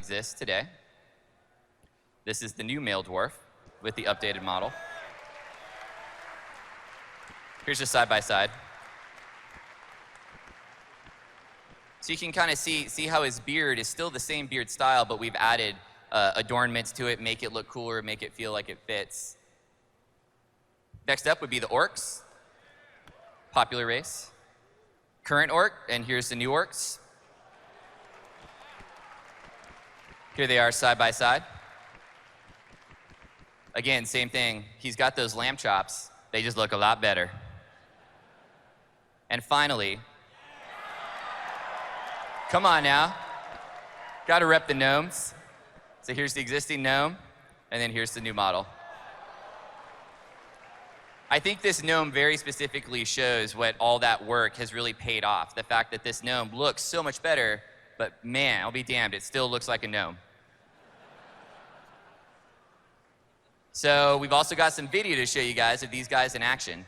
exists today. This is the new male dwarf with the updated model. Here's just side by side. So you can kind of see how his beard is still the same beard style, but we've added adornments to it, make it look cooler, make it feel like it fits. Next up would be the orcs. Popular race. Current orc, and here's the new orcs. Here they are side by side. Again, same thing. He's got those lamb chops. They just look a lot better. And finally, come on now. Gotta rep the gnomes. So here's the existing gnome, and then here's the new model. I think this gnome very specifically shows what all that work has really paid off. The fact that this gnome looks so much better, but man, I'll be damned, it still looks like a gnome. So we've also got some video to show you guys of these guys in action.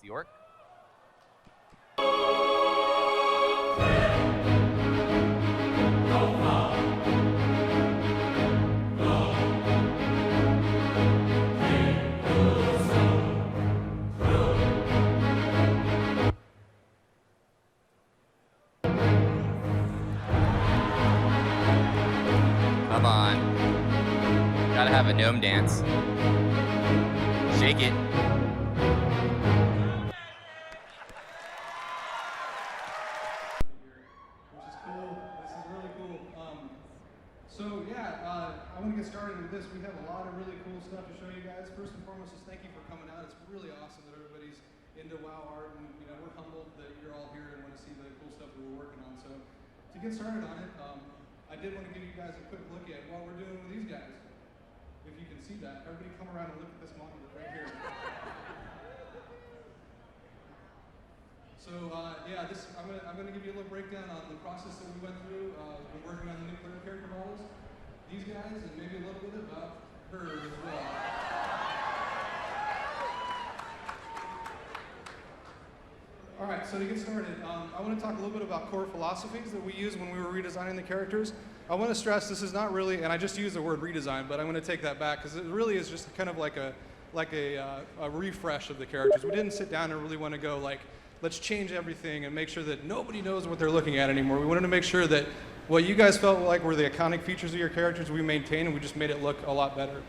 The orc. Come on. Gotta have a gnome dance. Shake it. So yeah, I want to get started with this. We have a lot of really cool stuff to show you guys. First and foremost, just thank you for coming out. It's really awesome that everybody's into WoW art, and we're humbled that you're all here and want to see the cool stuff that we're working on. So to get started on it, I did want to give you guys a quick look at what we're doing with these guys. If you can see that, everybody come around and look at this monitor right here. So yeah, I'm gonna give you a little breakdown on the process that we went through. We've been working on the new player character models, these guys, and maybe a little bit about Horde as well. All right, so to get started, I want to talk a little bit about core philosophies that we used when we were redesigning the characters. I want to stress this is not really, and I just used the word redesign, but I'm going to take that back because it really is just kind of like a refresh of the characters. We didn't sit down and really want to go like, let's change everything and make sure that nobody knows what they're looking at anymore. We wanted to make sure that what you guys felt like were the iconic features of your characters we maintained, and we just made it look a lot better.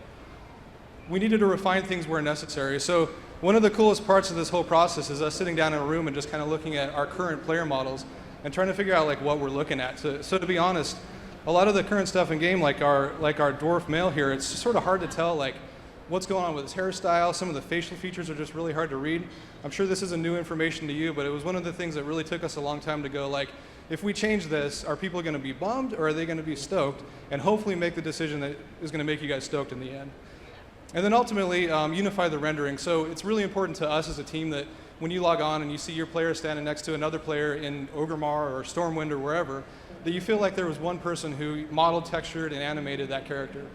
We needed to refine things where necessary. So one of the coolest parts of this whole process is us sitting down in a room and just kind of looking at our current player models and trying to figure out like what we're looking at. So to be honest, a lot of the current stuff in game, like our dwarf male here, it's just sort of hard to tell like what's going on with his hairstyle. Some of the facial features are just really hard to read. I'm sure this isn't new information to you, but it was one of the things that really took us a long time to go like, if we change this, are people going to be bummed or are they going to be stoked? And hopefully make the decision that is going to make you guys stoked in the end. And then ultimately, unify the rendering. So it's really important to us as a team that when you log on and you see your player standing next to another player in Orgrimmar or Stormwind or wherever, that you feel like there was one person who modeled, textured, and animated that character.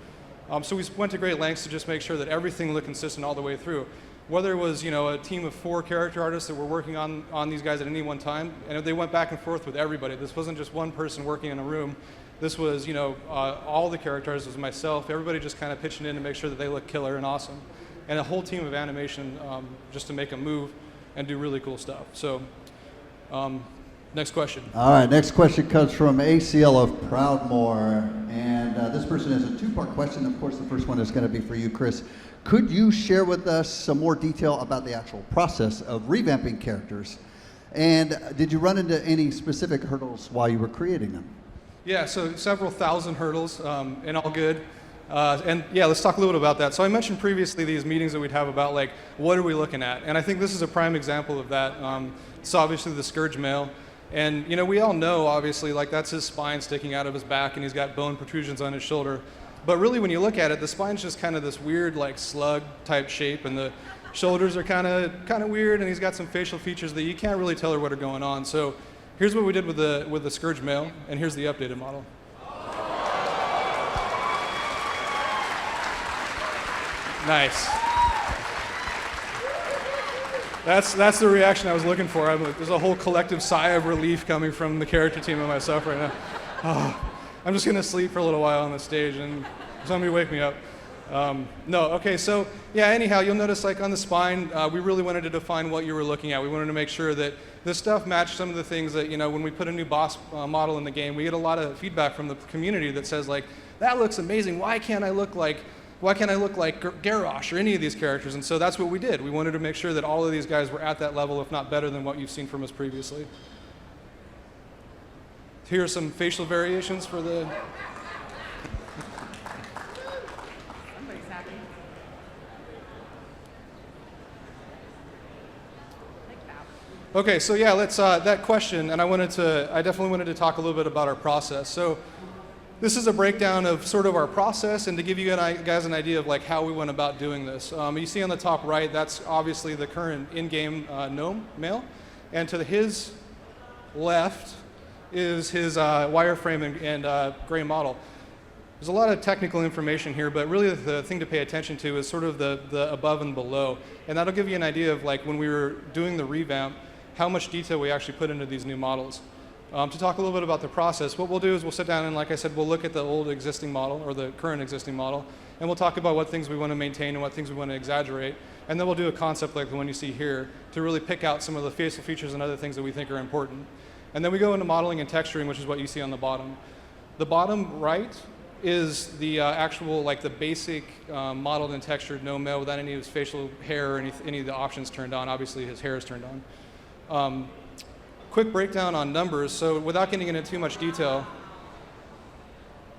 So we went to great lengths to just make sure that everything looked consistent all the way through. Whether it was a team of 4 character artists that were working on these guys at any one time, and they went back and forth with everybody. This wasn't just one person working in a room. This was, all the character artists, was myself, everybody just kind of pitching in to make sure that they look killer and awesome. And a whole team of animation just to make them move and do really cool stuff. So, next question. All right, next question comes from ACL of Proudmoore. And this person has a 2-part question. Of course, the first one is going to be for you, Chris. Could you share with us some more detail about the actual process of revamping characters? And did you run into any specific hurdles while you were creating them? Yeah, so several thousand hurdles, and all good. And yeah, let's talk a little bit about that. So I mentioned previously these meetings that we'd have about like, what are we looking at? And I think this is a prime example of that. It's obviously the Scourge male. And we all know, obviously, like that's his spine sticking out of his back and he's got bone protrusions on his shoulder. But really when you look at it, the spine's just kind of this weird like slug type shape, and Shoulders are kind of weird, and he's got some facial features that you can't really tell what are going on. So here's what we did with the Scourge male, and here's the updated model. Nice. That's the reaction I was looking for. There's a whole collective sigh of relief coming from the character team and myself right now. Oh, I'm just gonna sleep for a little while on the stage, and somebody wake me up. No, okay, so yeah, anyhow, you'll notice like on the spine, we really wanted to define what you were looking at. We wanted to make sure that this stuff matched some of the things that, when we put a new boss model in the game, we get a lot of feedback from the community that says like, that looks amazing, why can't I look like Garrosh or any of these characters? And so that's what we did. We wanted to make sure that all of these guys were at that level, if not better than what you've seen from us previously. Here are some facial variations for the... Okay, so yeah, let's that question, and I definitely wanted to talk a little bit about our process. So this is a breakdown of sort of our process, and to give you guys an idea of like how we went about doing this. You see on the top right, that's obviously the current in-game gnome male, and to his left is his wireframe and gray model. There's a lot of technical information here, but really the thing to pay attention to is sort of the above and below, and that'll give you an idea of like when we were doing the revamp, how much detail we actually put into these new models. To talk a little bit about the process, what we'll do is we'll sit down and, like I said, we'll look at the old existing model or the current existing model, and we'll talk about what things we want to maintain and what things we want to exaggerate, and then we'll do a concept like the one you see here to really pick out some of the facial features and other things that we think are important. And then we go into modeling and texturing, which is what you see on the bottom. The bottom right is the actual, like the basic modeled and textured gnome male without any of his facial hair or any of the options turned on. Obviously, his hair is turned on. Quick breakdown on numbers. So without getting into too much detail,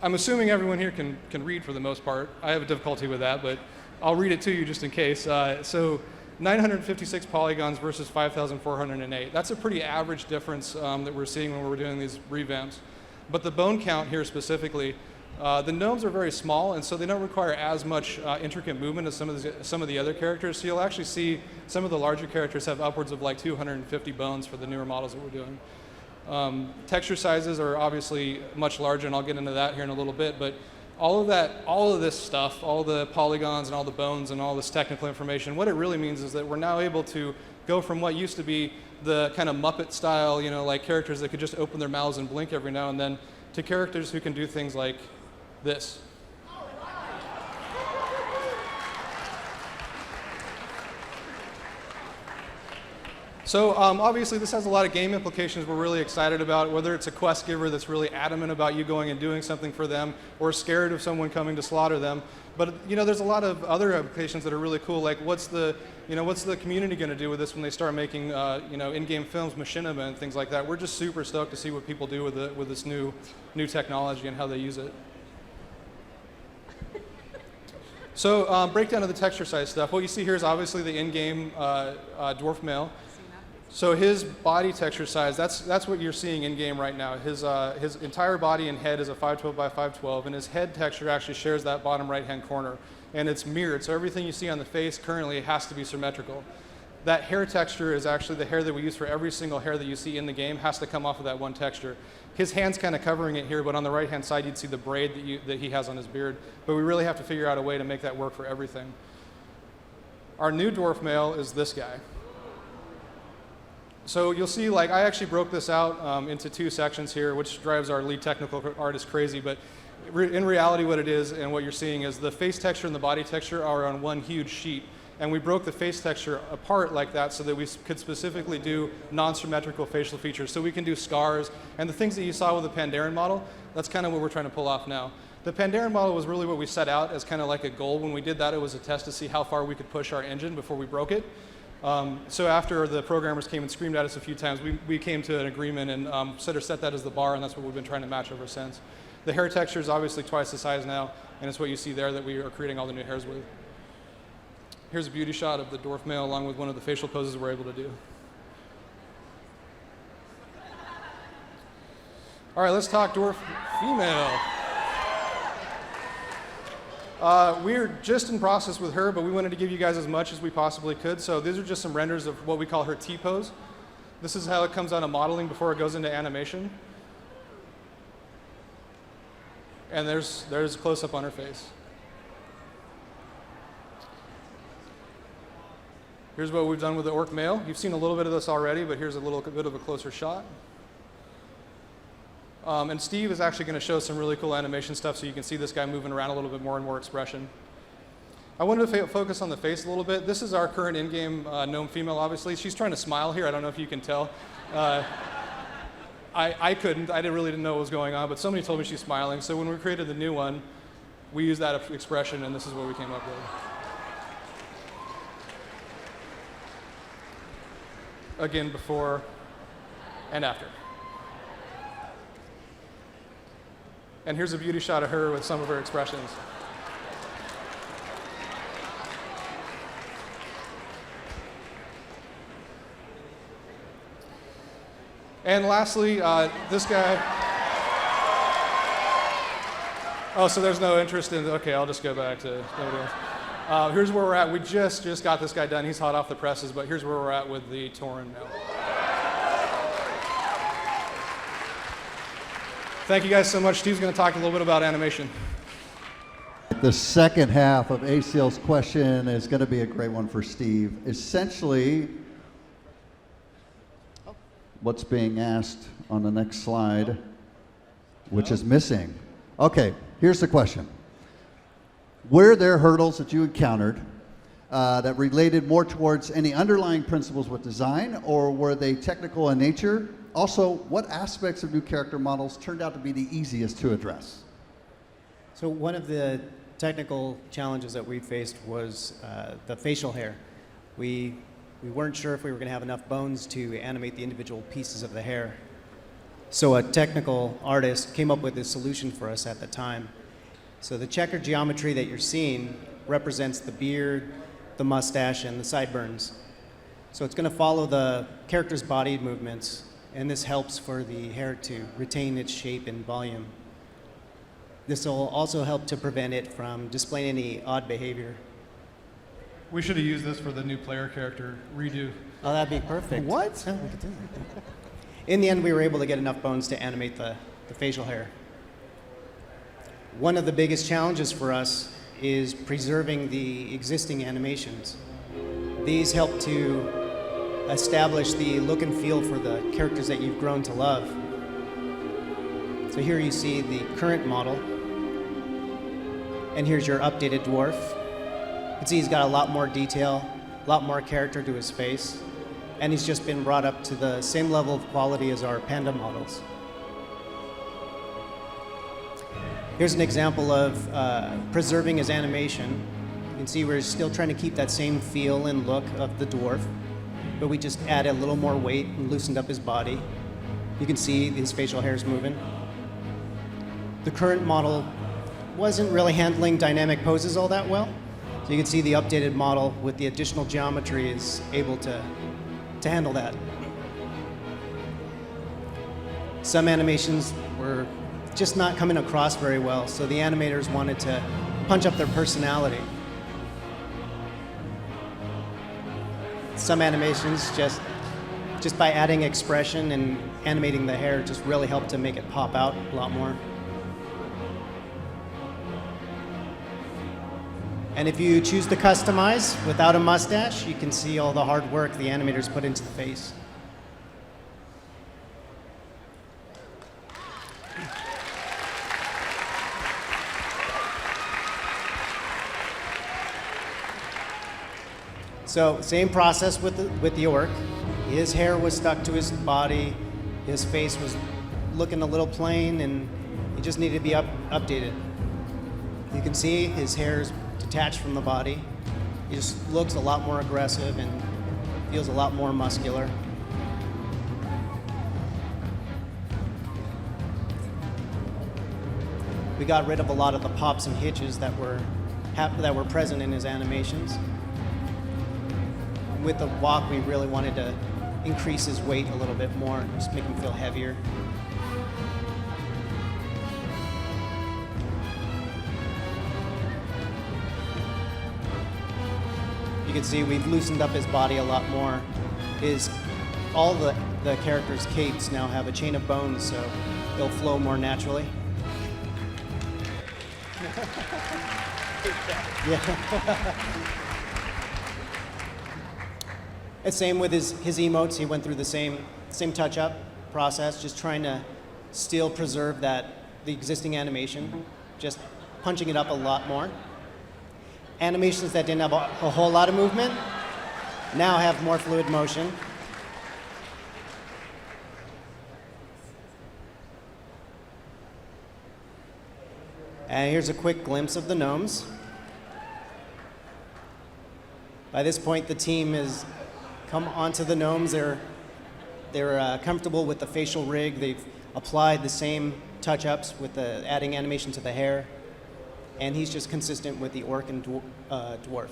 I'm assuming everyone here can read for the most part. I have a difficulty with that, but I'll read it to you just in case. So 956 polygons versus 5,408. That's a pretty average difference that we're seeing when we're doing these revamps. But the bone count here specifically, the gnomes are very small, and so they don't require as much intricate movement as some of the other characters. So you'll actually see some of the larger characters have upwards of like 250 bones for the newer models that we're doing. Texture sizes are obviously much larger, and I'll get into that here in a little bit. But all of this stuff, all the polygons and all the bones and all this technical information, what it really means is that we're now able to go from what used to be the kind of Muppet style, like characters that could just open their mouths and blink every now and then, to characters who can do things like this. So obviously this has a lot of game implications we're really excited about, whether it's a quest giver that's really adamant about you going and doing something for them, or scared of someone coming to slaughter them. But there's a lot of other applications that are really cool, like what's the community going to do with this when they start making in-game films, machinima and things like that. We're just super stoked to see what people do with this new technology and how they use it. So breakdown of the texture size stuff. What you see here is obviously the in-game dwarf male. So his body texture size, that's what you're seeing in-game right now. His entire body and head is a 512 by 512, and his head texture actually shares that bottom right-hand corner. And it's mirrored, so everything you see on the face currently has to be symmetrical. That hair texture is actually the hair that we use for every single hair that you see in the game has to come off of that one texture. His hand's kind of covering it here, but on the right-hand side you'd see the braid that he has on his beard. But we really have to figure out a way to make that work for everything. Our new dwarf male is this guy. So you'll see, like, I actually broke this out into two sections here, which drives our lead technical artist crazy, but in reality what it is and what you're seeing is the face texture and the body texture are on one huge sheet. And we broke the face texture apart like that so that we could specifically do non-symmetrical facial features. So we can do scars, and the things that you saw with the Pandaren model, that's kind of what we're trying to pull off now. The Pandaren model was really what we set out as kind of like a goal. When we did that, it was a test to see how far we could push our engine before we broke it. So after the programmers came and screamed at us a few times, we came to an agreement and set that as the bar, and that's what we've been trying to match ever since. The hair texture is obviously twice the size now, and it's what you see there that we are creating all the new hairs with. Here's a beauty shot of the dwarf male along with one of the facial poses we're able to do. All right, let's talk dwarf female. We're just in process with her, but we wanted to give you guys as much as we possibly could. So these are just some renders of what we call her T-pose. This is how it comes out of modeling before it goes into animation. And there's a close-up on her face. Here's what we've done with the orc male. You've seen a little bit of this already, but here's a little bit of a closer shot. And Steve is actually going to show some really cool animation stuff so you can see this guy moving around a little bit more and more expression. I wanted to focus on the face a little bit. This is our current in-game gnome female, obviously. She's trying to smile here. I don't know if you can tell. I couldn't. I really didn't know what was going on, but somebody told me she's smiling. So when we created the new one, we used that expression, and this is what we came up with. Again, before and after. And here's a beauty shot of her with some of her expressions. And lastly, this guy. Oh, so there's no interest in, okay, I'll just go back to nobody else. Here's where we're at. We just got this guy done. He's hot off the presses, but here's where we're at with the Tauren now. Thank you guys so much. Steve's going to talk a little bit about animation. The second half of ACL's question is going to be a great one for Steve. Essentially, what's being asked on the next slide, which is missing. Okay, here's the question. Were there hurdles that you encountered that related more towards any underlying principles with design, or were they technical in nature? Also, what aspects of new character models turned out to be the easiest to address? So one of the technical challenges that we faced was the facial hair. We weren't sure if we were going to have enough bones to animate the individual pieces of the hair. So a technical artist came up with a solution for us at the time. So the checkered geometry that you're seeing represents the beard, the mustache, and the sideburns. So it's going to follow the character's body movements, and this helps for the hair to retain its shape and volume. This will also help to prevent it from displaying any odd behavior. We should have used this for the new player character redo. Oh, that'd be perfect. What? Yeah, we could do that. In the end, we were able to get enough bones to animate the facial hair. One of the biggest challenges for us is preserving the existing animations. These help to establish the look and feel for the characters that you've grown to love. So here you see the current model, and here's your updated dwarf. You can see he's got a lot more detail, a lot more character to his face, and he's just been brought up to the same level of quality as our panda models. Here's an example of preserving his animation. You can see we're still trying to keep that same feel and look of the dwarf, but we just added a little more weight and loosened up his body. You can see his facial hair is moving. The current model wasn't really handling dynamic poses all that well, so you can see the updated model with the additional geometry is able to handle that. Some animations were just not coming across very well, so the animators wanted to punch up their personality. Some animations just by adding expression and animating the hair just really helped to make it pop out a lot more. And if you choose to customize without a mustache, you can see all the hard work the animators put into the face. So same process with the orc. His hair was stuck to his body, his face was looking a little plain, and he just needed to be updated. You can see his hair is detached from the body. He just looks a lot more aggressive and feels a lot more muscular. We got rid of a lot of the pops and hitches that were present in his animations. With the walk, we really wanted to increase his weight a little bit more, just make him feel heavier. You can see we've loosened up his body a lot more. All the characters' capes now have a chain of bones, so they'll flow more naturally. Yeah. And same with his emotes. He went through the same touch-up process, just trying to still preserve the existing animation, just punching it up a lot more. Animations that didn't have a whole lot of movement now have more fluid motion. And here's a quick glimpse of the gnomes. By this point, the team has come onto the gnomes. They're comfortable with the facial rig. They've applied the same touch-ups with the adding animation to the hair. And he's just consistent with the orc and dwarf.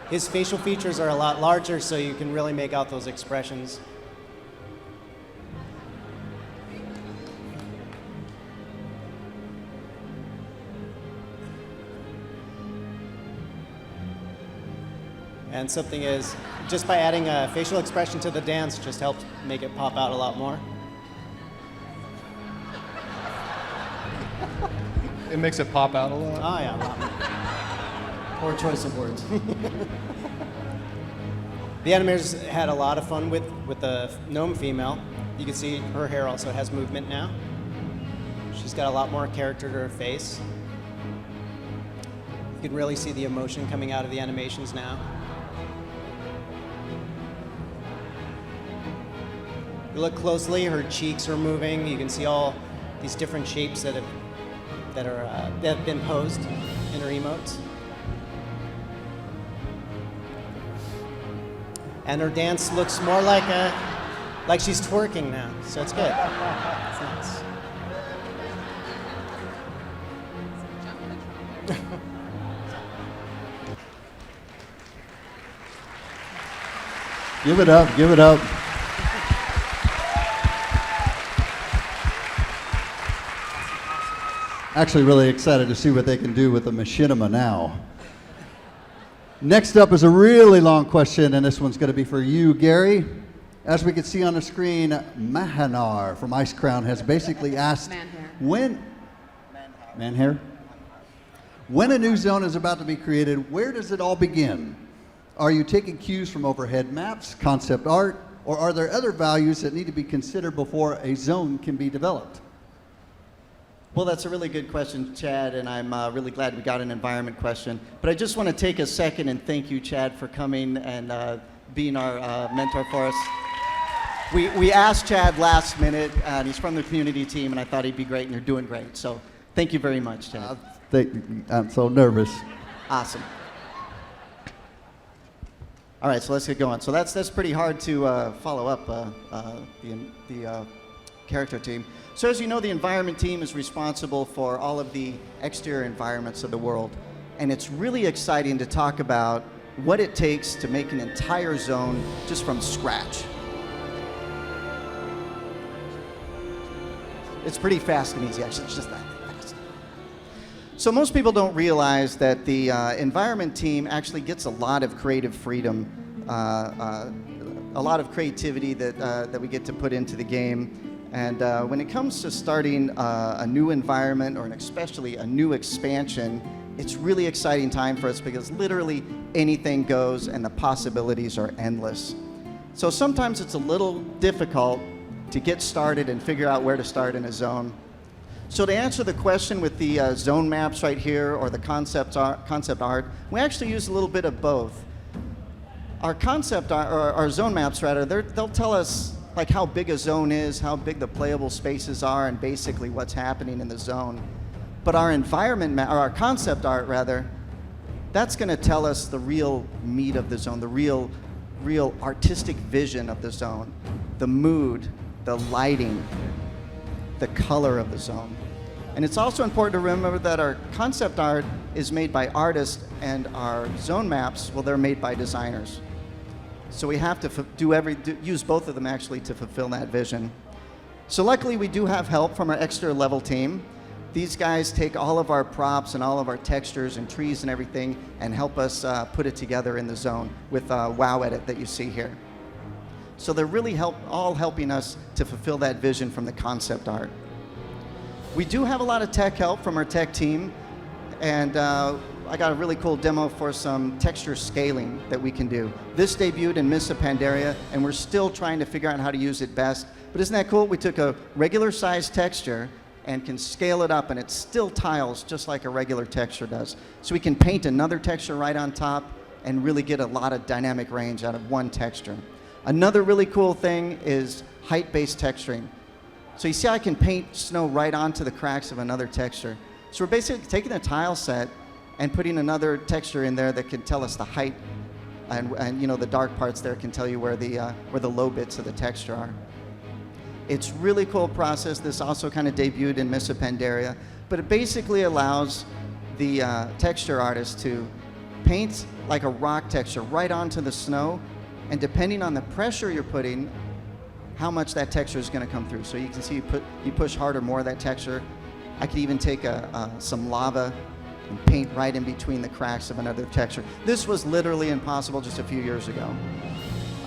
His facial features are a lot larger, so you can really make out those expressions. And something is, just by adding a facial expression to the dance, just helps make it pop out a lot more. It makes it pop out a lot. Oh yeah, a lot more. Poor choice of words. The animators had a lot of fun with the gnome female. You can see her hair also has movement now. She's got a lot more character to her face. You can really see the emotion coming out of the animations now. You look closely, her cheeks are moving. You can see all these different shapes that have been posed in her emotes. And her dance looks more like she's twerking now, so it's good. It's nice. Give it up, give it up. Actually really excited to see what they can do with the machinima now. Next up is a really long question, and this one's going to be for you, Gary. As we can see on the screen, Mahanar from Ice Crown has basically asked when a new zone is about to be created, where does it all begin? Are you taking cues from overhead maps, concept art, or are there other values that need to be considered before a zone can be developed? Well, that's a really good question, Chad, and I'm really glad we got an environment question. But I just want to take a second and thank you, Chad, for coming and being our mentor for us. We asked Chad last minute, and he's from the community team, and I thought he'd be great, and you're doing great. So thank you very much, Chad. I'm so nervous. Awesome. All right, so let's get going. So that's pretty hard to follow up the character team. So as you know, the environment team is responsible for all of the exterior environments of the world. And it's really exciting to talk about what it takes to make an entire zone just from scratch. It's pretty fast and easy, actually. It's just that fast. So most people don't realize that the environment team actually gets a lot of creative freedom, a lot of creativity that we get to put into the game. And when it comes to starting a new environment, or especially a new expansion, it's really exciting time for us because literally anything goes and the possibilities are endless. So sometimes it's a little difficult to get started and figure out where to start in a zone. So to answer the question with the zone maps right here, or the concept art, we actually use a little bit of both. Our concept art, or our zone maps rather, they'll tell us like how big a zone is, how big the playable spaces are, and basically what's happening in the zone. But our environment map, or our concept art rather, that's going to tell us the real meat of the zone, the real artistic vision of the zone, the mood, the lighting, the color of the zone. And it's also important to remember that our concept art is made by artists, and our zone maps, well, they're made by designers. So we have to use both of them actually to fulfill that vision. So luckily we do have help from our extra level team. These guys take all of our props and all of our textures and trees and everything and help us put it together in the zone with WoW Edit that you see here. So they're really all helping us to fulfill that vision from the concept art. We do have a lot of tech help from our tech team, and I got a really cool demo for some texture scaling that we can do. This debuted in Mists of Pandaria, and we're still trying to figure out how to use it best. But isn't that cool? We took a regular size texture and can scale it up, and it still tiles just like a regular texture does. So we can paint another texture right on top and really get a lot of dynamic range out of one texture. Another really cool thing is height-based texturing. So you see I can paint snow right onto the cracks of another texture. So we're basically taking a tile set and putting another texture in there that can tell us the height, and you know, the dark parts there can tell you where the low bits of the texture are. It's really cool process. This also kind of debuted in Mists of Pandaria, but it basically allows the texture artist to paint like a rock texture right onto the snow, and depending on the pressure you're putting, how much that texture is going to come through. So you can see you push harder, more of that texture. I could even take some lava and paint right in between the cracks of another texture. This was literally impossible just a few years ago.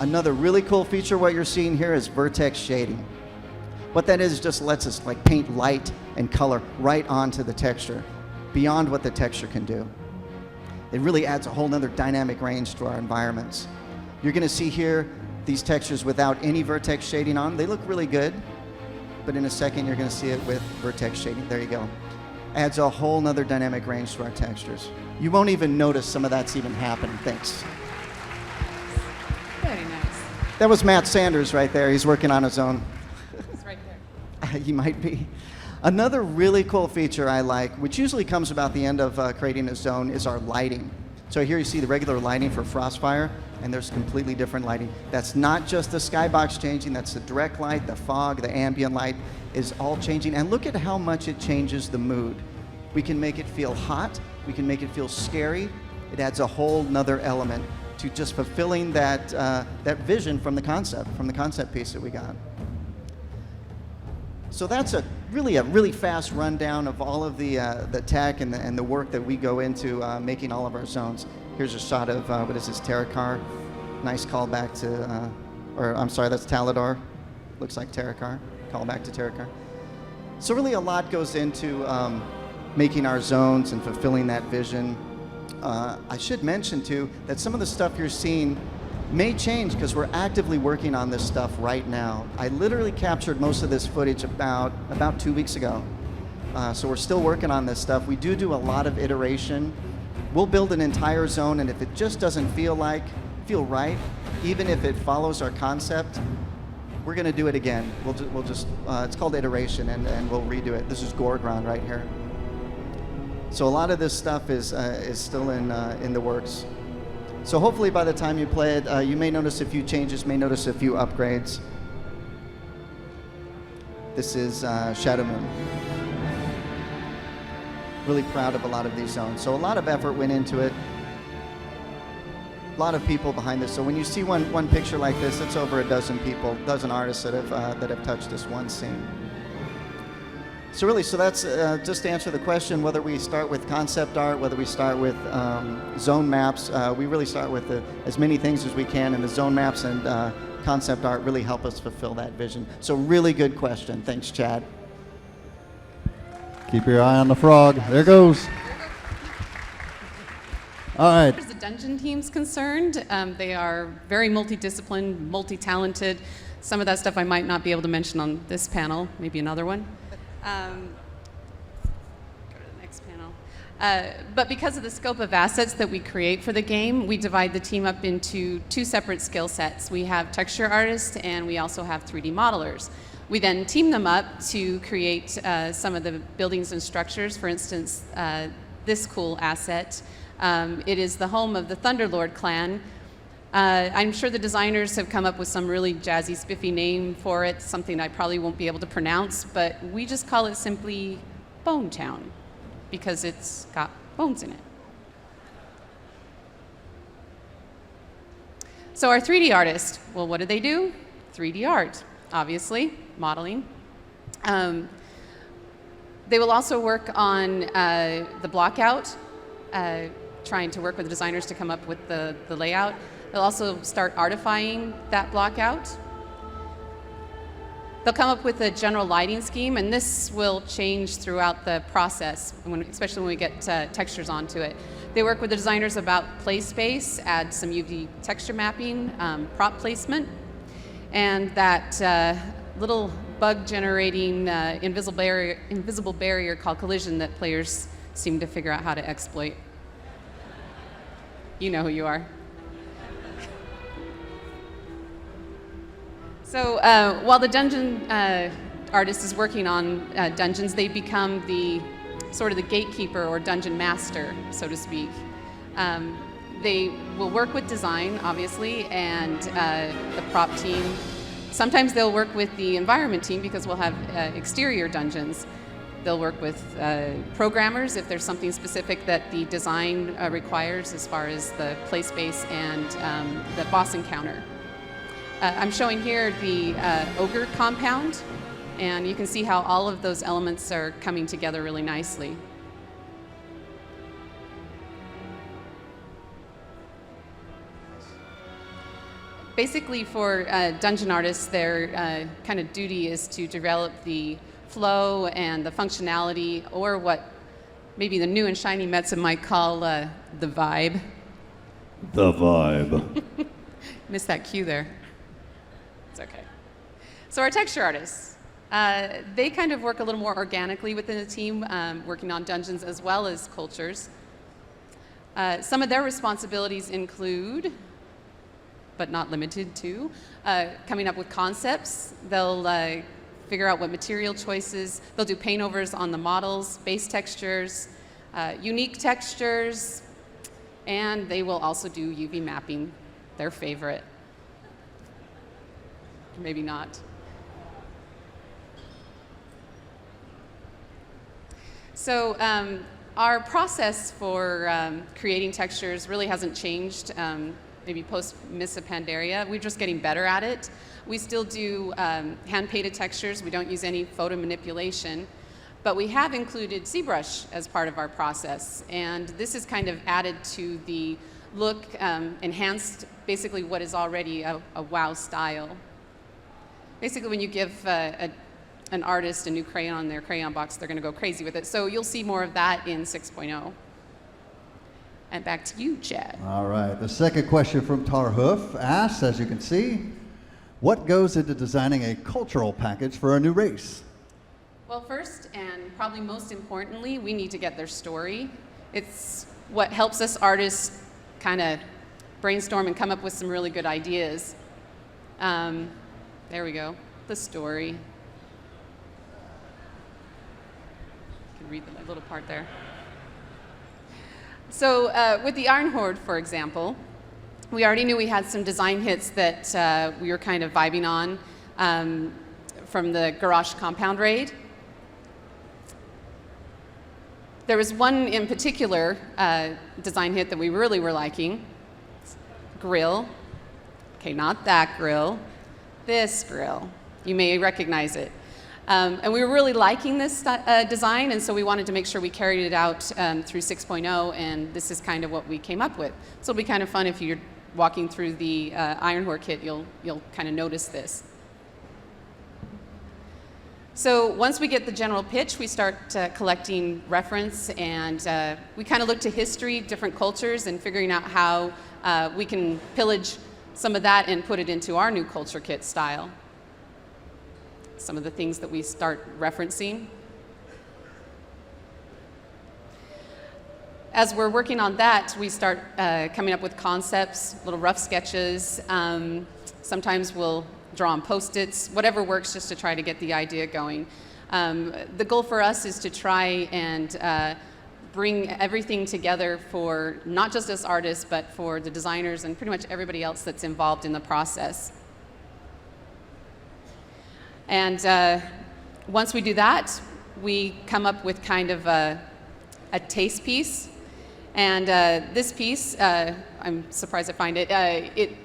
Another really cool feature, what you're seeing here, is vertex shading. What that is just lets us like paint light and color right onto the texture, beyond what the texture can do. It really adds a whole nother dynamic range to our environments. You're gonna see here these textures without any vertex shading on. They look really good, but in a second you're gonna see it with vertex shading. There you go. Adds a whole nother dynamic range to our textures. You won't even notice some of that's even happening. Thanks. Very nice. That was Matt Sanders right there. He's working on his own. It's right there. He might be. Another really cool feature I like, which usually comes about the end of creating a zone, is our lighting. So here you see the regular lighting for Frostfire, and there's completely different lighting. That's not just the skybox changing, that's the direct light, the fog, the ambient light is all changing. And look at how much it changes the mood. We can make it feel hot, we can make it feel scary. It adds a whole nother element to just fulfilling that, that vision from the concept piece that we got. So that's a really fast rundown of all of the tech and the work that we go into making all of our zones. Here's a shot of, what is this, Terracar. Nice callback to, or I'm sorry, that's Talador. Looks like Terracar, callback to Terracar. So really a lot goes into making our zones and fulfilling that vision. I should mention too that some of the stuff you're seeing may change because we're actively working on this stuff right now. I literally captured most of this footage about 2 weeks ago. So we're still working on this stuff. We do a lot of iteration. We'll build an entire zone, and if it just doesn't feel right, even if it follows our concept, we're gonna do it again. We'll just it's called iteration, and we'll redo it. This is Gorground right here. So a lot of this stuff is still in the works. So hopefully by the time you play it, you may notice a few changes, may notice a few upgrades. This is Shadow Moon. Really proud of a lot of these zones. So a lot of effort went into it. A lot of people behind this. So when you see one picture like this, it's over a dozen people, dozen artists that have touched this one scene. So really, so that's just to answer the question, whether we start with concept art, whether we start with zone maps, we really start with as many things as we can, and the zone maps and concept art really help us fulfill that vision. So really good question. Thanks, Chad. Keep your eye on the frog. There goes. All right. As far as the dungeon team's concerned, they are very multidisciplined, multi-talented. Some of that stuff I might not be able to mention on this panel, maybe another one. Go to the next panel. But because of the scope of assets that we create for the game, we divide the team up into two separate skill sets. We have texture artists, and we also have 3D modelers. We then team them up to create some of the buildings and structures. For instance, this cool asset. It is the home of the Thunderlord clan. I'm sure the designers have come up with some really jazzy, spiffy name for it, something I probably won't be able to pronounce, but we just call it simply Bone Town because it's got bones in it. So our 3D artist, well, what do they do? 3D art, obviously, modeling. They will also work on the blockout, trying to work with the designers to come up with the layout. They'll also start artifying that blockout. They'll come up with a general lighting scheme, and this will change throughout the process, especially when we get textures onto it. They work with the designers about play space, add some UV texture mapping, prop placement, and that little bug-generating invisible barrier called collision that players seem to figure out how to exploit. You know who you are. So while the dungeon artist is working on dungeons, they become the sort of the gatekeeper or dungeon master, so to speak. They will work with design, obviously, and the prop team. Sometimes they'll work with the environment team because we'll have exterior dungeons. They'll work with programmers if there's something specific that the design requires as far as the play space and the boss encounter. I'm showing here the ogre compound, and you can see how all of those elements are coming together really nicely. Basically, for dungeon artists, their kind of duty is to develop the flow and the functionality, or what maybe the new and shiny Metsa might call the vibe. The vibe. Missed that cue there. It's okay. So our texture artists, they kind of work a little more organically within the team, working on dungeons as well as cultures. Some of their responsibilities include, but not limited to, coming up with concepts. They'll figure out what material choices. They'll do paint overs on the models, base textures, unique textures, and they will also do UV mapping, their favorite. Maybe not. So our process for creating textures really hasn't changed. Maybe post Missa Pandaria, we're just getting better at it. We still do hand-painted textures. We don't use any photo manipulation, but we have included ZBrush as part of our process, and this is kind of added to the look, enhanced basically what is already a WoW style. Basically, when you give an artist a new crayon on their crayon box, they're going to go crazy with it. So you'll see more of that in 6.0. And back to you, Chad. All right. The second question from Tar Hoof asks, as you can see, what goes into designing a cultural package for a new race? Well, first and probably most importantly, we need to get their story. It's what helps us artists kind of brainstorm and come up with some really good ideas. There we go, the story. You can read the little part there. So with the Iron Horde, for example, we already knew we had some design hits that we were kind of vibing on from the Garrosh compound raid. There was one in particular design hit that we really were liking. Grill. Okay, not that grill. This grill. You may recognize it. And we were really liking this design, and so we wanted to make sure we carried it out through 6.0, and this is kind of what we came up with. So it'll be kind of fun if you're walking through the Iron Horde kit, you'll kind of notice this. So once we get the general pitch, we start collecting reference, and we kind of look to history, different cultures, and figuring out how we can pillage some of that and put it into our new culture kit style. Some of the things that we start referencing. As we're working on that, we start coming up with concepts, little rough sketches. Sometimes we'll draw on Post-its, whatever works just to try to get the idea going. The goal for us is to try and bring everything together for not just us artists, but for the designers and pretty much everybody else that's involved in the process. And once we do that, we come up with kind of a taste piece. And this piece, I'm surprised I find it,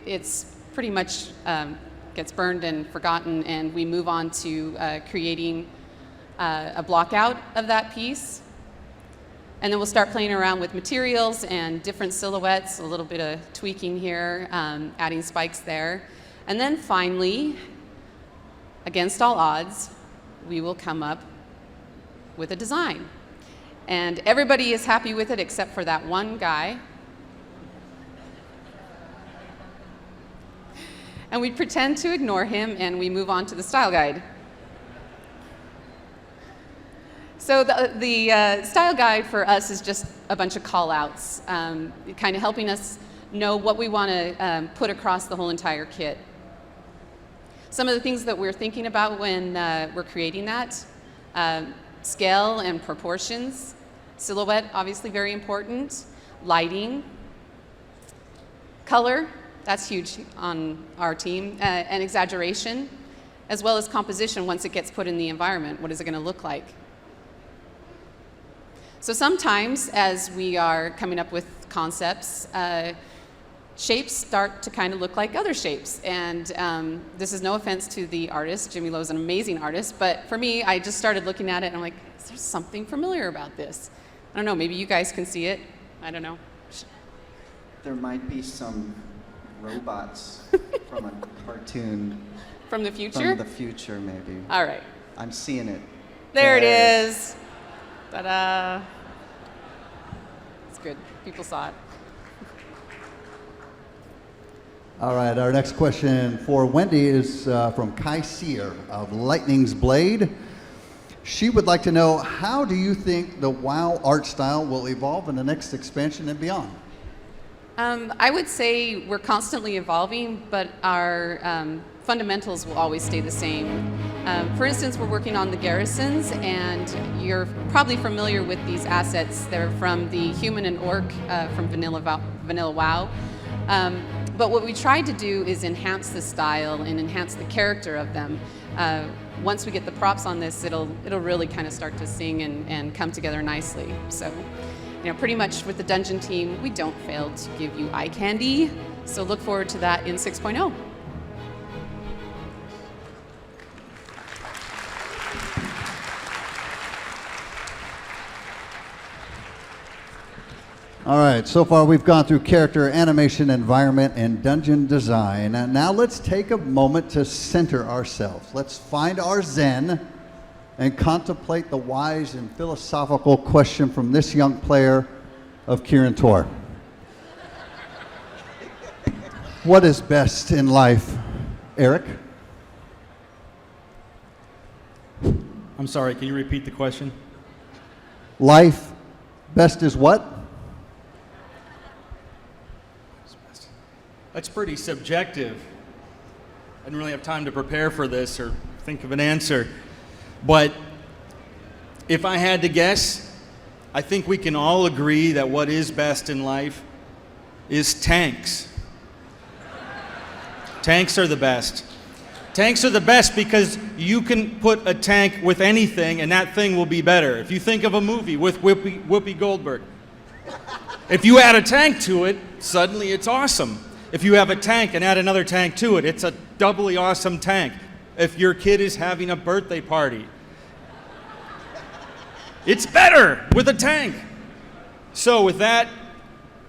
it's pretty much gets burned and forgotten, and we move on to creating a block out of that piece. And then we'll start playing around with materials and different silhouettes, a little bit of tweaking here, adding spikes there. And then finally, against all odds, we will come up with a design. And everybody is happy with it except for that one guy. And we pretend to ignore him and we move on to the style guide. So the style guide for us is just a bunch of call-outs, kind of helping us know what we want to put across the whole entire kit. Some of the things that we're thinking about when we're creating that, scale and proportions, silhouette, obviously very important, lighting, color, that's huge on our team, and exaggeration, as well as composition once it gets put in the environment. What is it going to look like? So sometimes, as we are coming up with concepts, shapes start to kind of look like other shapes. And this is no offense to the artist. Jimmy Lowe's an amazing artist. But for me, I just started looking at it and I'm like, is there something familiar about this? I don't know, maybe you guys can see it. I don't know. There might be some robots from a cartoon. From the future? From the future, maybe. All right. I'm seeing it. There it is. Ta-da. It's good. People saw it. All right, our next question for Wendy is from Kai Sear of Lightning's Blade. She would like to know, how do you think the WoW art style will evolve in the next expansion and beyond? I would say we're constantly evolving, but our fundamentals will always stay the same. For instance, we're working on the garrisons, and you're probably familiar with these assets. They're from the human and orc from Vanilla WoW. But what we tried to do is enhance the style and enhance the character of them. Once we get the props on this, it'll really kind of start to sing and come together nicely. So, you know, pretty much with the dungeon team, we don't fail to give you eye candy. So look forward to that in 6.0. All right, so far we've gone through character, animation, environment, and dungeon design. And now let's take a moment to center ourselves. Let's find our zen and contemplate the wise and philosophical question from this young player of Kirin Tor. What is best in life, Eric? I'm sorry, can you repeat the question? Life, best is what? That's pretty subjective. I didn't really have time to prepare for this or think of an answer. But if I had to guess, I think we can all agree that what is best in life is tanks. Tanks are the best. Tanks are the best because you can put a tank with anything and that thing will be better. If you think of a movie with Whoopi Goldberg, if you add a tank to it, suddenly it's awesome. If you have a tank and add another tank to it, it's a doubly awesome tank. If your kid is having a birthday party, it's better with a tank. So with that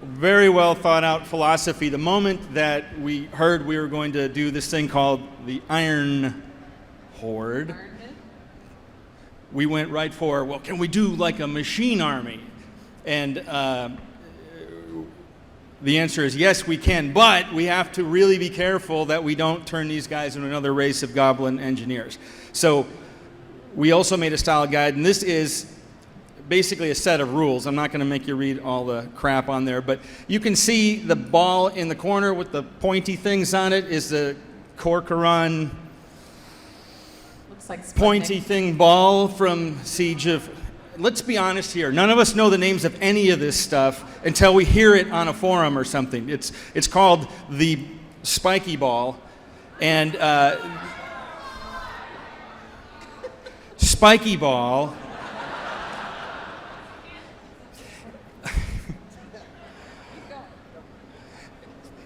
very well thought out philosophy, the moment that we heard we were going to do this thing called the Iron Horde, we went right for, well, can we do like a machine army? And the answer is yes, we can, but we have to really be careful that we don't turn these guys into another race of goblin engineers. So we also made a style guide, and this is basically a set of rules. I'm not going to make you read all the crap on there, but you can see the ball in the corner with the pointy things on it is the Corcoran Looks like pointy thing ball from Siege of... Let's be honest here. None of us know the names of any of this stuff until we hear it on a forum or something. It's called the spiky ball, and spiky ball.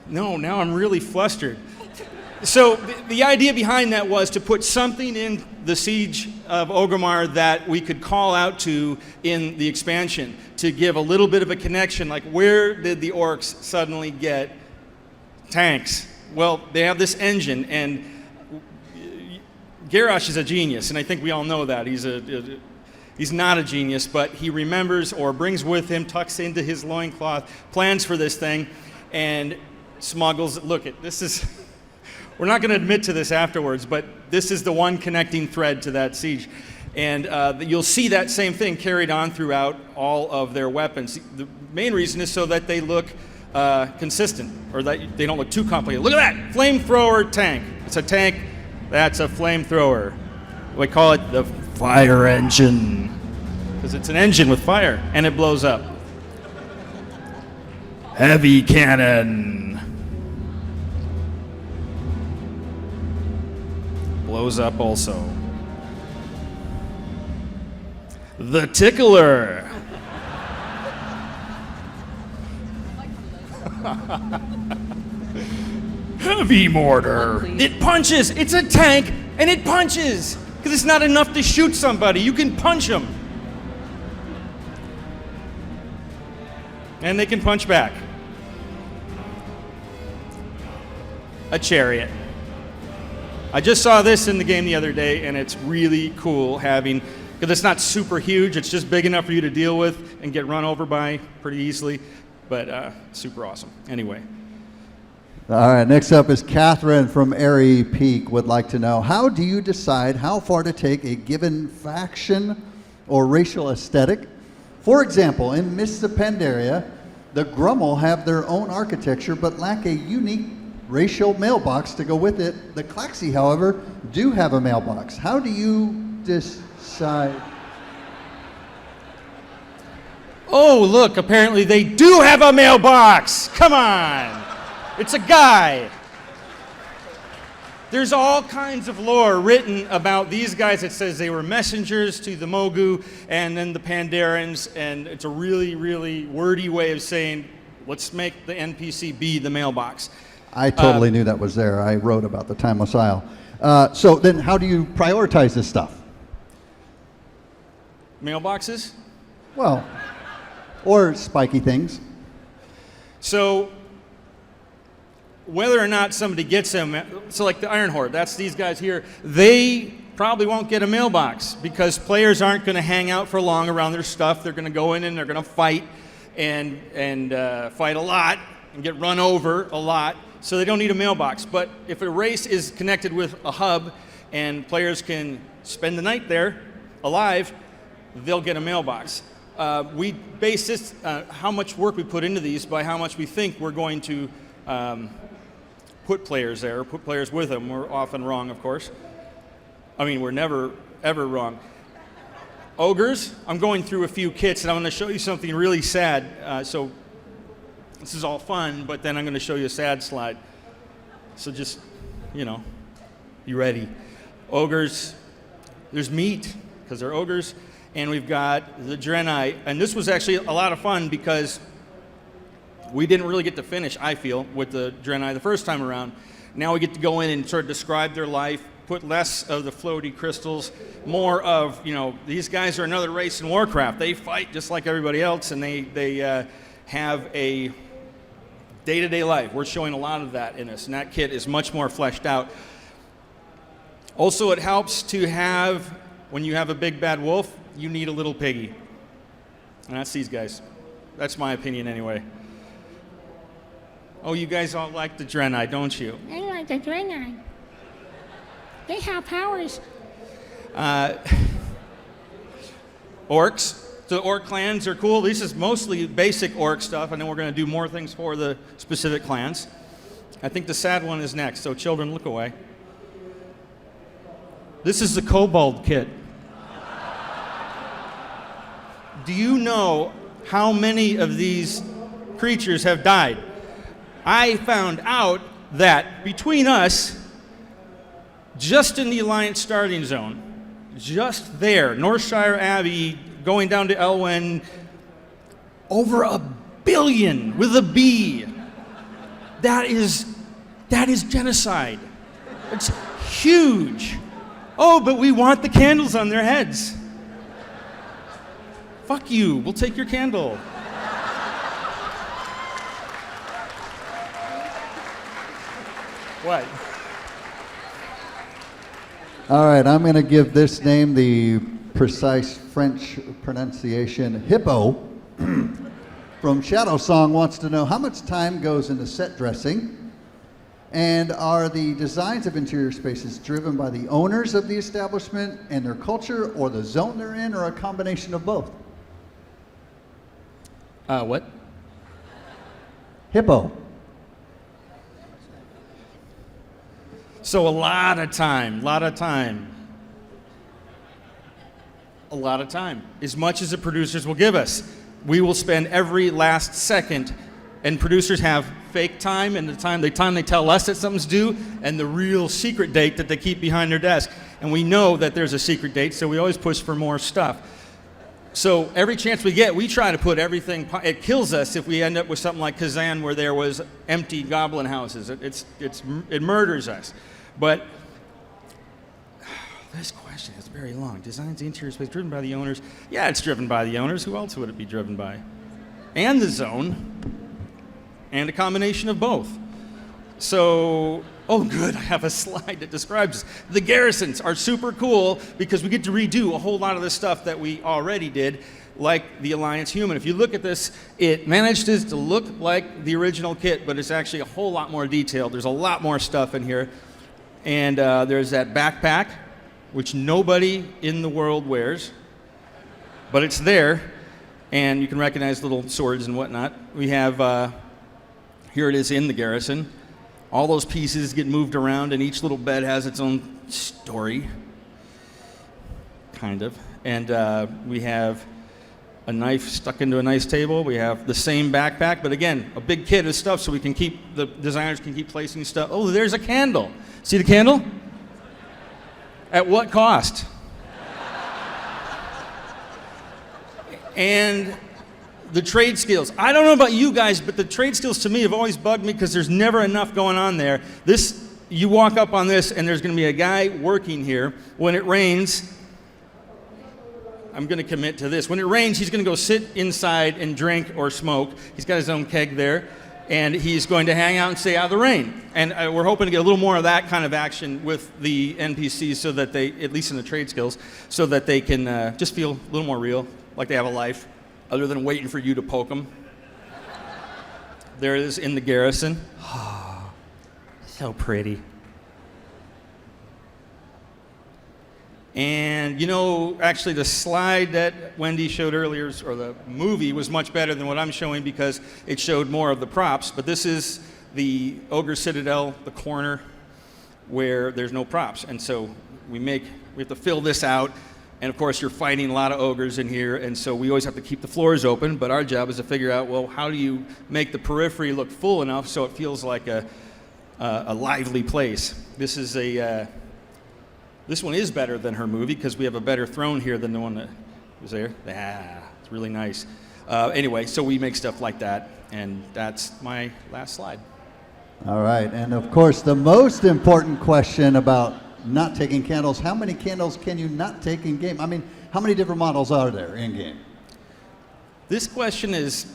No, now I'm really flustered. So the idea behind that was to put something in the Siege of Orgrimmar that we could call out to in the expansion to give a little bit of a connection, like where did the orcs suddenly get tanks? Well, they have this engine, and Garrosh is a genius, and I think we all know that. He's not a genius, but he remembers or brings with him, tucks into his loincloth, plans for this thing, and smuggles. Look, this is... We're not going to admit to this afterwards, but this is the one connecting thread to that siege. And you'll see that same thing carried on throughout all of their weapons. The main reason is so that they look consistent, or that they don't look too complicated. Look at that! Flamethrower tank. It's a tank, that's a flamethrower. We call it the fire engine, because it's an engine with fire, and it blows up. Heavy cannon. Blows up also. The tickler. Heavy mortar. It punches. It's a tank, and it punches. Because it's not enough to shoot somebody. You can punch them. And they can punch back. A chariot. I just saw this in the game the other day, and it's really cool having, because it's not super huge, it's just big enough for you to deal with and get run over by pretty easily, but super awesome. Anyway. All right, next up is Catherine from Airy Peak would like to know, how do you decide how far to take a given faction or racial aesthetic? For example, in Mists of Pandaria, the Grummel have their own architecture but lack a unique racial mailbox to go with it. The Klaxi, however, do have a mailbox. How do you decide? Oh, look, apparently they do have a mailbox. Come on. It's a guy. There's all kinds of lore written about these guys. It says they were messengers to the Mogu and then the Pandarians, and it's a really, really wordy way of saying, let's make the NPC be the mailbox. I totally knew that was there. I wrote about the Timeless Isle. So then how do you prioritize this stuff? Mailboxes? Well, or spiky things. So whether or not somebody gets them, so like the Iron Horde, that's these guys here, they probably won't get a mailbox because players aren't going to hang out for long around their stuff. They're going to go in and they're going to fight and fight a lot and get run over a lot. So they don't need a mailbox. But if a race is connected with a hub and players can spend the night there alive, they'll get a mailbox. We base this, how much work we put into these by how much we think we're going to put players there, or put players with them. We're often wrong, of course. I mean, we're never, ever wrong. Ogres, I'm going through a few kits, and I'm going to show you something really sad. So this is all fun, but then I'm going to show you a sad slide. So just, you know, be ready. Ogres, there's meat, because they're ogres, and we've got the Draenei. And this was actually a lot of fun because we didn't really get to finish, I feel, with the Draenei the first time around. Now we get to go in and sort of describe their life, put less of the floaty crystals, more of, you know, these guys are another race in Warcraft. They fight just like everybody else, and they have a day-to-day life. We're showing a lot of that in us, and that kit is much more fleshed out. Also, it helps to have, when you have a big bad wolf, you need a little piggy. And that's these guys. That's my opinion anyway. Oh, you guys all like the Draenei, don't you? I like the Draenei. They have powers. Orcs. The orc clans are cool. This is mostly basic orc stuff, and then we're going to do more things for the specific clans. I think the sad one is next, so children, look away. This is the Kobold kit. Do you know how many of these creatures have died? I found out that between us, just in the Alliance starting zone, just there, Northshire Abbey, going down to Elwyn, over 1 billion with a B. That is genocide. It's huge. Oh, but we want the candles on their heads. Fuck you, we'll take your candle. What? All right, I'm going to give this name the precise French pronunciation. Hippo from Shadow Song wants to know how much time goes into set dressing, and are the designs of interior spaces driven by the owners of the establishment and their culture, or the zone they're in, or a combination of both? What? Hippo. So a lot of time. As much as the producers will give us. We will spend every last second, and producers have fake time and the time they tell us that something's due, and the real secret date that they keep behind their desk. And we know that there's a secret date, so we always push for more stuff. So every chance we get, we try to put everything. It kills us if we end up with something like Kazan, where there was empty goblin houses. It murders us. But this question is very long. Designs the interior space driven by the owners. Yeah, it's driven by the owners. Who else would it be driven by? And the zone. And a combination of both. So, oh good, I have a slide that describes this. The garrisons are super cool because we get to redo a whole lot of the stuff that we already did, like the Alliance Human. If you look at this, it manages to look like the original kit, but it's actually a whole lot more detailed. There's a lot more stuff in here. And there's that backpack, which nobody in the world wears, but it's there, and you can recognize little swords and whatnot. We have, here it is in the garrison. All those pieces get moved around, and each little bed has its own story, kind of. And we have a knife stuck into a nice table. We have the same backpack, but again, a big kit of stuff so the designers can keep placing stuff. Oh, there's a candle. See the candle? At what cost? And the trade skills. I don't know about you guys, but the trade skills to me have always bugged me because there's never enough going on there. You walk up on this and there's going to be a guy working here. When it rains, I'm going to commit to this. When it rains, he's going to go sit inside and drink or smoke. He's got his own keg there. And he's going to hang out and stay out of the rain. And we're hoping to get a little more of that kind of action with the NPCs so that they, at least in the trade skills, so that they can just feel a little more real, like they have a life, other than waiting for you to poke them. There it is in the garrison. Oh, so pretty. And actually the slide that Wendy showed earlier, or the movie, was much better than what I'm showing because it showed more of the props. But this is the Ogre Citadel, the corner where there's no props. And so we have to fill this out. And of course, you're fighting a lot of ogres in here. And so we always have to keep the floors open. But our job is to figure out, well, how do you make the periphery look full enough so it feels like a lively place? This one is better than her movie because we have a better throne here than the one that was there. It's really nice. Anyway, so we make stuff like that, and that's my last slide. All right, and of course, the most important question about not taking candles: how many candles can you not take in game? I mean, how many different models are there in game? This question is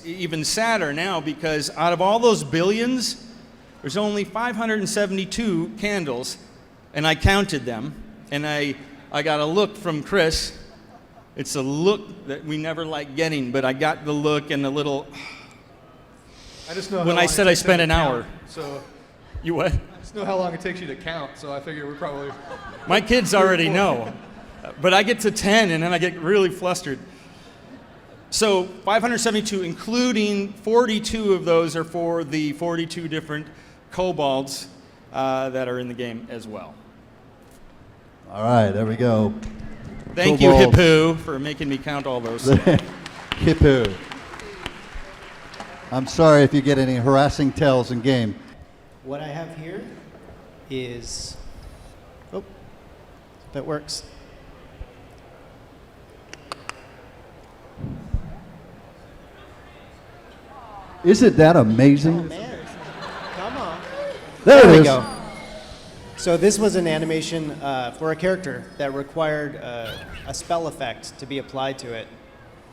even sadder now because out of all those billions, there's only 572 candles. And I counted them, and I got a look from Chris. It's a look that we never like getting, but I got the look and the little. I just know. When I said I spent an hour. So. You what? I just know how long it takes you to count, so I figure we're probably. My kids already know, but I get to 10, and then I get really flustered. So 572, including 42 of those are for the 42 different kobolds that are in the game as well. All right, there we go. Thank you, Hippo, for making me count all those. Hippo. I'm sorry if you get any harassing tells in game. What I have here is, oh, that works. Isn't that amazing? Oh, man. Come on. There we it is. go. So this was an animation for a character that required a spell effect to be applied to it.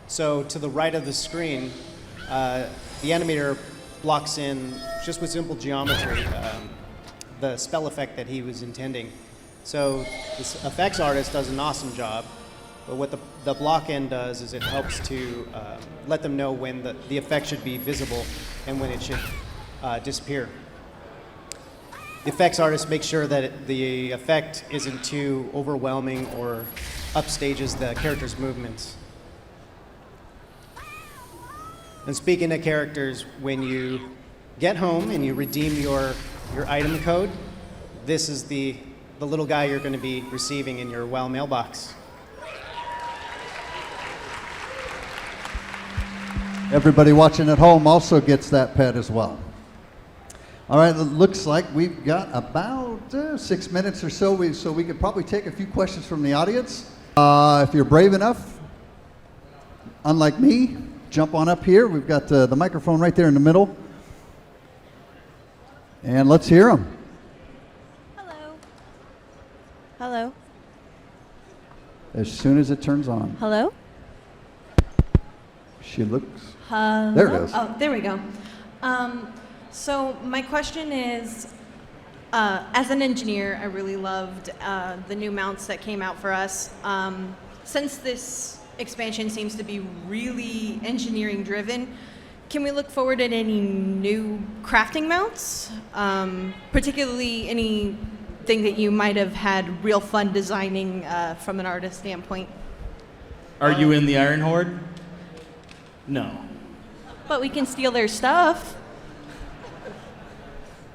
So to the right of the screen, the animator blocks in, just with simple geometry, the spell effect that he was intending. So this effects artist does an awesome job, but what the block end does is it helps to let them know when the effect should be visible and when it should disappear. The effects artist makes sure that the effect isn't too overwhelming or upstages the character's movements. And speaking of characters, when you get home and you redeem your item code, this is the little guy you're going to be receiving in your WoW mailbox. Everybody watching at home also gets that pet as well. All right, it looks like we've got about 6 minutes or so, so we could probably take a few questions from the audience. If you're brave enough, unlike me, jump on up here. We've got the microphone right there in the middle. And let's hear them. Hello. Hello. As soon as it turns on. Hello? She looks. Hello? There it is. Oh, there we go. So my question is, as an engineer, I really loved the new mounts that came out for us. Since this expansion seems to be really engineering driven, can we look forward at any new crafting mounts? Particularly anything that you might have had real fun designing from an artist standpoint? Are you in the Iron Horde? No. But we can steal their stuff.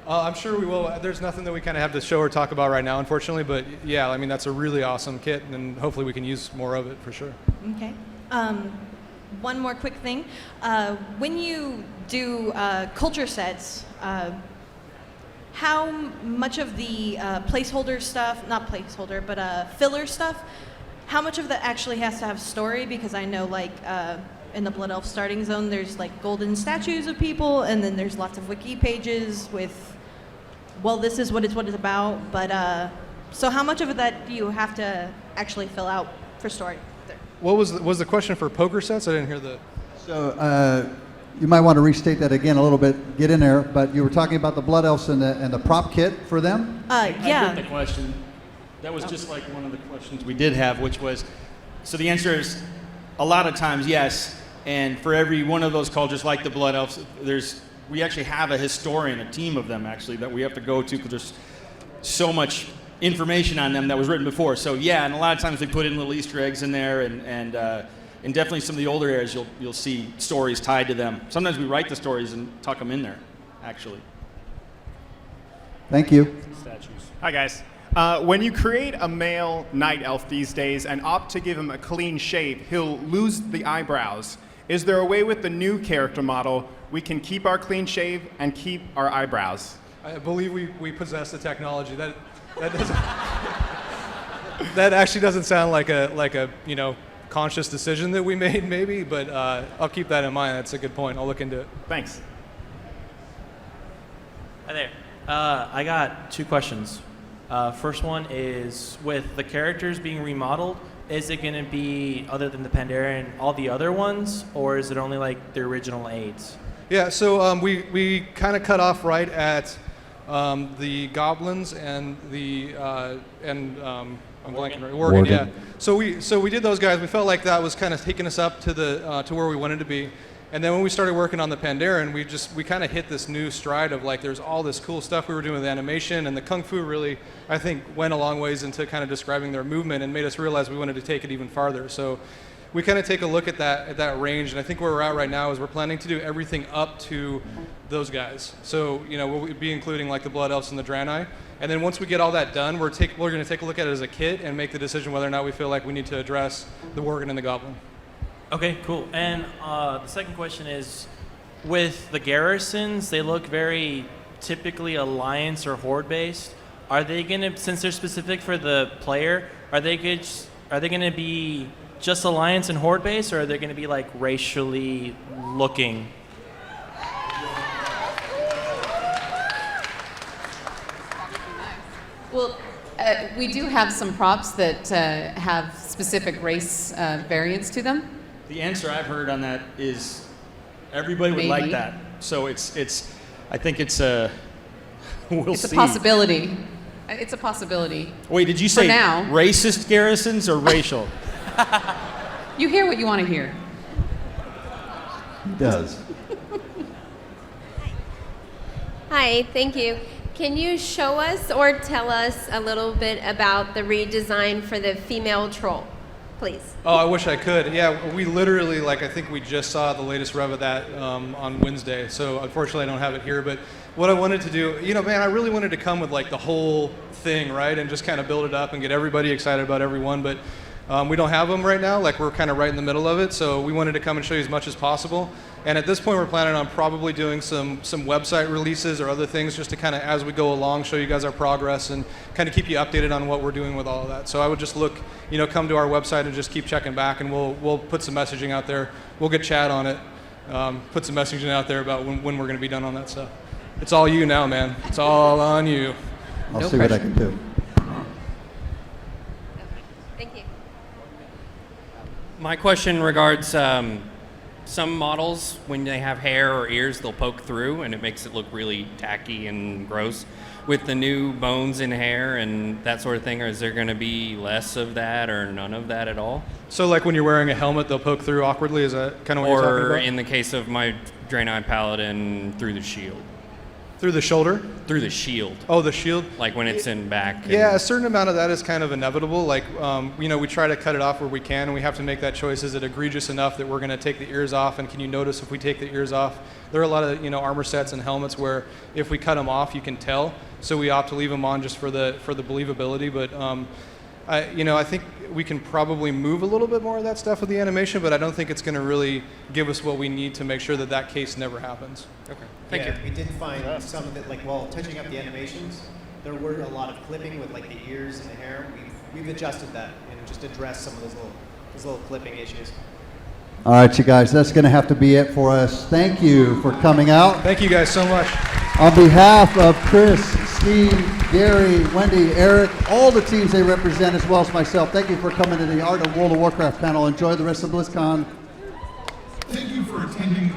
I'm sure we will. There's nothing that we kind of have to show or talk about right now, unfortunately. But yeah, I mean, that's a really awesome kit, and hopefully we can use more of it for sure. Okay. One more quick thing. When you do culture sets, how much of the placeholder stuff, not placeholder, but filler stuff, how much of that actually has to have story? Because I know, like, in the Blood Elf starting zone, there's like golden statues of people, and then there's lots of wiki pages with, well, this is what it's about. But so how much of that do you have to actually fill out for story? There. What was the question for poker sets? I didn't hear the. So you might want to restate that again a little bit. Get in there, but you were talking about the Blood Elves and the prop kit for them. I Yeah. get the question. That was just like one of the questions we did have, which was, so the answer is a lot of times yes. And for every one of those cultures, like the Blood Elves, we actually have a historian, a team of them actually, that we have to go to because there's so much information on them that was written before. So yeah, and a lot of times they put in little Easter eggs in there, and definitely some of the older eras, you'll see stories tied to them. Sometimes we write the stories and tuck them in there, actually. Thank you. Statues. Hi, guys. When you create a male night elf these days and opt to give him a clean shave, he'll lose the eyebrows. Is there a way with the new character model we can keep our clean shave and keep our eyebrows? I believe we possess the technology that doesn't. That actually doesn't sound like a conscious decision that we made, maybe, but I'll keep that in mind. That's a good point. I'll look into it. Thanks. Hi there. I got two questions. First one is, with the characters being remodeled, is it going to be, other than the Pandaren, all the other ones, or is it only like the original 8? Yeah, so we kind of cut off right at the goblins and the I'm blanking right. Worgen, yeah. So we did those guys. We felt like that was kind of taking us up to the to where we wanted to be. And then when we started working on the Pandaren, we kind of hit this new stride of like there's all this cool stuff we were doing with animation, and the Kung Fu really, I think, went a long ways into kind of describing their movement and made us realize we wanted to take it even farther. So we kind of take a look at that range, and I think where we're at right now is we're planning to do everything up to those guys. So we'll be including like the Blood Elves and the Draenei, and then once we get all that done, we're going to take a look at it as a kit and make the decision whether or not we feel like we need to address the Worgen and the Goblin. Okay, cool. And the second question is, with the garrisons, they look very typically Alliance or Horde based. Are they going to, since they're specific for the player, are they going to be just Alliance and Horde based, or are they going to be like racially looking? Well, we do have some props that have specific race variants to them. The answer I've heard on that is everybody would like Maybe. that. So I think it's a, we'll It's see. a possibility. It's a possibility. Wait, did you say now. racist garrisons or racial? You hear what you want to hear. He does. Hi, thank you. Can you show us or tell us a little bit about the redesign for the female troll, please? Oh, I wish I could. Yeah, we literally, like, I think we just saw the latest rev of that on Wednesday. So unfortunately, I don't have it here. But what I wanted to do, you know, man, I really wanted to come with like the whole thing, right, and just kind of build it up and get everybody excited about everyone. But we don't have them right now. Like, we're kind of right in the middle of it. So we wanted to come and show you as much as possible. And at this point, we're planning on probably doing some website releases or other things just to kind of, as we go along, show you guys our progress and kind of keep you updated on what we're doing with all of that. So I would just look, you know, come to our website and just keep checking back, and we'll put some messaging out there. We'll get chat on it, put some messaging out there about when we're going to be done on that stuff. It's all you now, man. It's all on you. I'll see what I can do. Thank you. My question regards some models, when they have hair or ears, they'll poke through and it makes it look really tacky and gross. With the new bones in hair and that sort of thing, is there going to be less of that or none of that at all? So like when you're wearing a helmet, they'll poke through awkwardly? Is that kind of what you're talking Or about? in the case of my Draenei Paladin, through the shield? Through the shoulder? Through the shield. Oh, the shield? Like when it's in back. Yeah, a certain amount of that is kind of inevitable. Like, you know, we try to cut it off where we can, and we have to make that choice. Is it egregious enough that we're going to take the ears off? And can you notice if we take the ears off? There are a lot of, you know, armor sets and helmets where if we cut them off, you can tell. So we opt to leave them on just for the believability. But, I think we can probably move a little bit more of that stuff with the animation, but I don't think it's going to really give us what we need to make sure that that case never happens. Okay, thank you. We did find some of it, like while touching up the animations, there were a lot of clipping with like the ears and the hair. We've adjusted that and just addressed some of those little clipping issues. All right, you guys, that's going to have to be it for us. Thank you for coming out. Thank you guys so much. On behalf of Chris, Steve, Gary, Wendy, Eric, all the teams they represent, as well as myself, thank you for coming to the Art of World of Warcraft panel. Enjoy the rest of BlizzCon. Thank you for attending